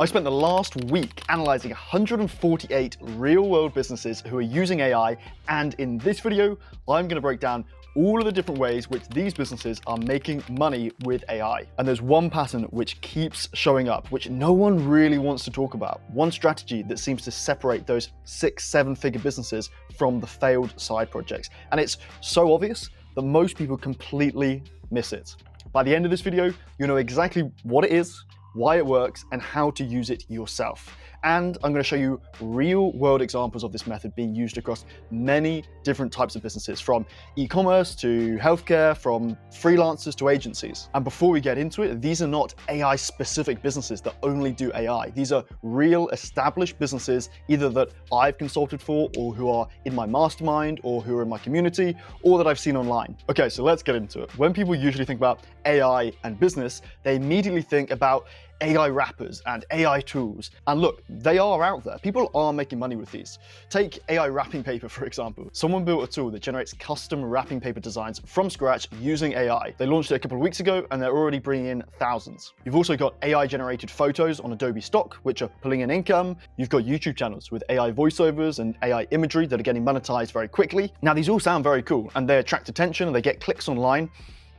I spent the last week analyzing 148 real-world businesses who are using AI, and in this video, I'm going to break down all of the different ways which these businesses are making money with AI. And there's one pattern which keeps showing up, which no one really wants to talk about. One strategy that seems to separate those 6-7-figure businesses from the failed side projects. And it's so obvious that most people completely miss it. By the end of this video, you'll know exactly what it is, why it works, and how to use it yourself. And I'm going to show you real-world examples of this method being used across many different types of businesses, from e-commerce to healthcare, from freelancers to agencies. And before we get into it, these are not AI-specific businesses that only do AI. These are real established businesses, either that I've consulted for, or who are in my mastermind, or who are in my community, or that I've seen online. Okay, so let's get into it. When people usually think about AI and business, they immediately think about AI wrappers and AI tools. And look, they are out there. People are making money with these. Take AI wrapping paper, for example. Someone built a tool that generates custom wrapping paper designs from scratch using AI. They launched it a couple of weeks ago, and they're already bringing in thousands. You've also got AI-generated photos on Adobe Stock, which are pulling in income. You've got YouTube channels with AI voiceovers and AI imagery that are getting monetized very quickly. Now, these all sound very cool, and they attract attention, and they get clicks online.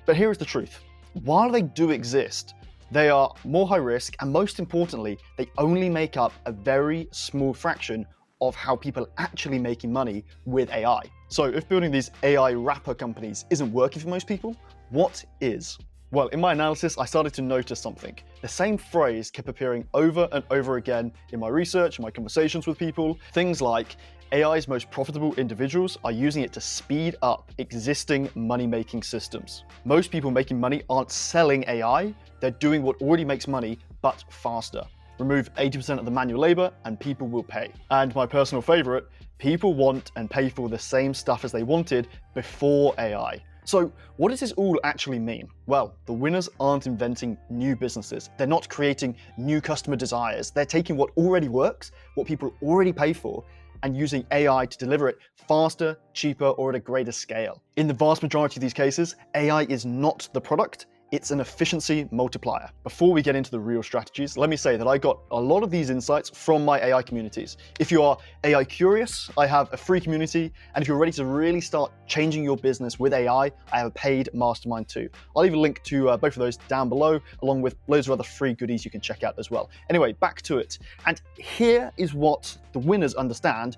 But here is the truth. While they do exist, they are more high risk, and most importantly, they only make up a very small fraction of how people are actually making money with AI. So if building these AI wrapper companies isn't working for most people, what is? Well, in my analysis, I started to notice something. The same phrase kept appearing over and over again in my research, in my conversations with people. Things like, AI's most profitable individuals are using it to speed up existing money-making systems. Most people making money aren't selling AI, they're doing what already makes money, but faster. Remove 80% of the manual labor and people will pay. And my personal favorite, people want and pay for the same stuff as they wanted before AI. So what does this all actually mean? Well, the winners aren't inventing new businesses. They're not creating new customer desires. They're taking what already works, what people already pay for, and using AI to deliver it faster, cheaper, or at a greater scale. In the vast majority of these cases, AI is not the product, it's an efficiency multiplier. Before we get into the real strategies, let me say that I got a lot of these insights from my AI communities. If you are AI curious, I have a free community, and if you're ready to really start changing your business with AI, I have a paid mastermind too. I'll leave a link to both of those down below, along with loads of other free goodies you can check out as well. Anyway, back to it. And here is what the winners understand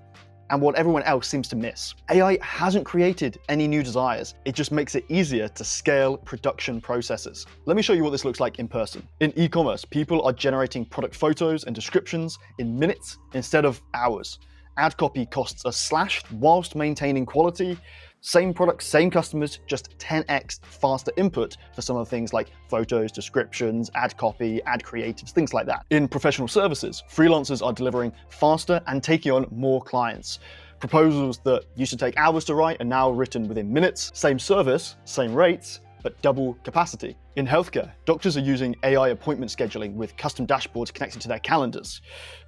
and what everyone else seems to miss. AI hasn't created any new desires. It just makes it easier to scale production processes. Let me show you what this looks like in person. In e-commerce, people are generating product photos and descriptions in minutes instead of hours. Ad copy costs are slashed whilst maintaining quality. Same products, same customers, just 10x faster input for some of the things like photos, descriptions, ad copy, ad creatives, things like that. In professional services, freelancers are delivering faster and taking on more clients. Proposals that used to take hours to write are now written within minutes. Same service, same rates, but double capacity. In healthcare, doctors are using AI appointment scheduling with custom dashboards connected to their calendars.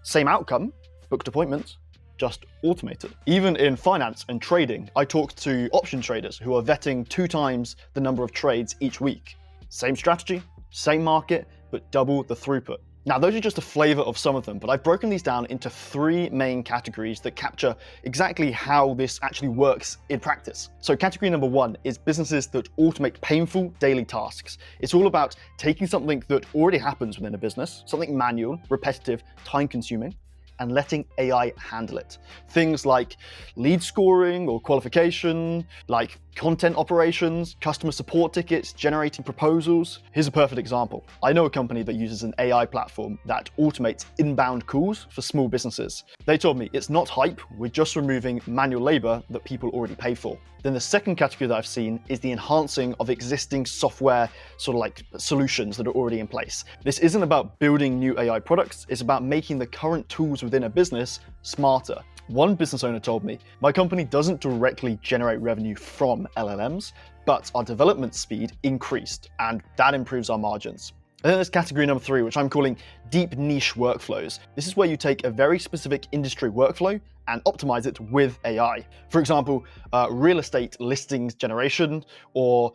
Same outcome, booked appointments, just automated. Even in finance and trading, I talked to option traders who are vetting 2 times the number of trades each week. Same strategy, same market, but double the throughput. Now, those are just a flavor of some of them, but I've broken these down into 3 main categories that capture exactly how this actually works in practice. So category number 1 is businesses that automate painful daily tasks. It's all about taking something that already happens within a business, something manual, repetitive, time-consuming, and letting AI handle it. Things like lead scoring or qualification, like content operations, customer support tickets, generating proposals. Here's a perfect example. I know a company that uses an AI platform that automates inbound calls for small businesses. They told me it's not hype, we're just removing manual labor that people already pay for. Then the second category that I've seen is the enhancing of existing software sort of like solutions that are already in place. This isn't about building new AI products, it's about making the current tools within a business smarter. One business owner told me, my company doesn't directly generate revenue from LLMs, but our development speed increased, and that improves our margins. And then there's category number 3, which I'm calling deep niche workflows. This is where you take a very specific industry workflow and optimize it with AI. For example, real estate listings generation or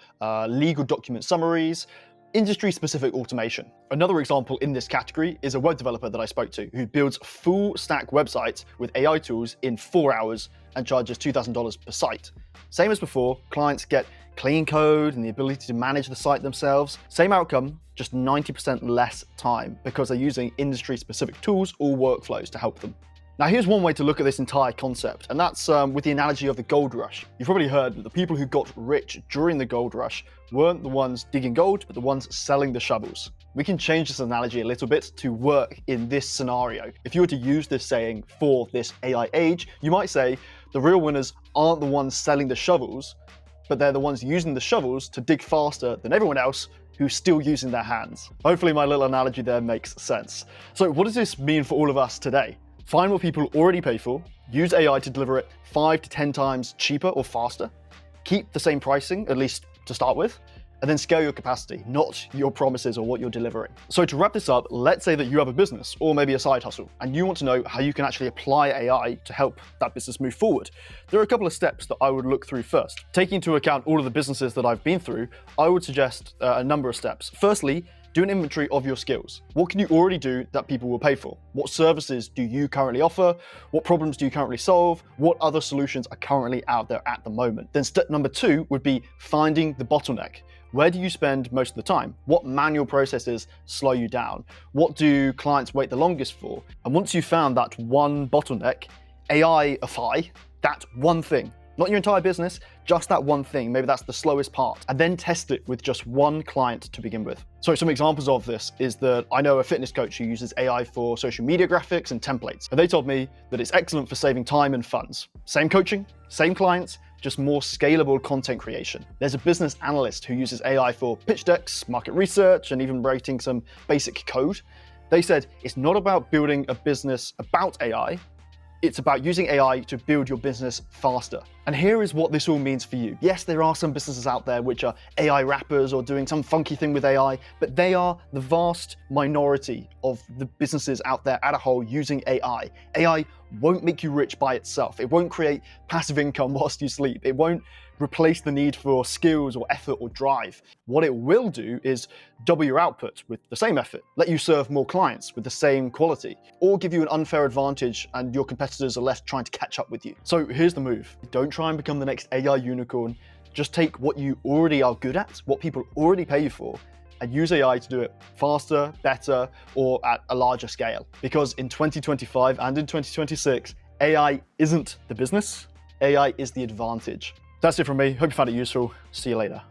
legal document summaries. Industry-specific automation. Another example in this category is a web developer that I spoke to who builds full-stack websites with AI tools in 4 hours and charges $2,000 per site. Same as before, clients get clean code and the ability to manage the site themselves. Same outcome, just 90% less time because they're using industry-specific tools or workflows to help them. Now, here's one way to look at this entire concept, and that's with the analogy of the gold rush. You've probably heard that the people who got rich during the gold rush weren't the ones digging gold, but the ones selling the shovels. We can change this analogy a little bit to work in this scenario. If you were to use this saying for this AI age, you might say the real winners aren't the ones selling the shovels, but they're the ones using the shovels to dig faster than everyone else who's still using their hands. Hopefully my little analogy there makes sense. So what does this mean for all of us today? Find what people already pay for, use AI to deliver it 5 to 10 times cheaper or faster, keep the same pricing, at least to start with, and then scale your capacity, not your promises or what you're delivering. So to wrap this up, let's say that you have a business or maybe a side hustle, and you want to know how you can actually apply AI to help that business move forward. There are a couple of steps that I would look through first. Taking into account all of the businesses that I've been through, I would suggest a number of steps. Firstly, do an inventory of your skills. What can you already do that people will pay for? What services do you currently offer? What problems do you currently solve? What other solutions are currently out there at the moment? Then step number 2 would be finding the bottleneck. Where do you spend most of the time? What manual processes slow you down? What do clients wait the longest for? And once you've found that one bottleneck, AI-ify that one thing. Not your entire business, just that one thing. Maybe that's the slowest part. And then test it with just one client to begin with. So some examples of this is that I know a fitness coach who uses AI for social media graphics and templates. And they told me that it's excellent for saving time and funds. Same coaching, same clients, just more scalable content creation. There's a business analyst who uses AI for pitch decks, market research, and even writing some basic code. They said it's not about building a business about AI, it's about using AI to build your business faster. And here is what this all means for you. Yes, there are some businesses out there which are AI wrappers or doing some funky thing with AI, but they are the vast minority of the businesses out there at a whole using AI. AI won't make you rich by itself. It won't create passive income whilst you sleep. It won't replace the need for skills or effort or drive. What it will do is double your output with the same effort, let you serve more clients with the same quality, or give you an unfair advantage and your competitors are left trying to catch up with you. So here's the move. Don't try and become the next AI unicorn. Just take what you already are good at, what people already pay you for, and use AI to do it faster, better, or at a larger scale. Because in 2025 and in 2026, AI isn't the business, AI is the advantage. That's it from me. Hope you found it useful. See you later.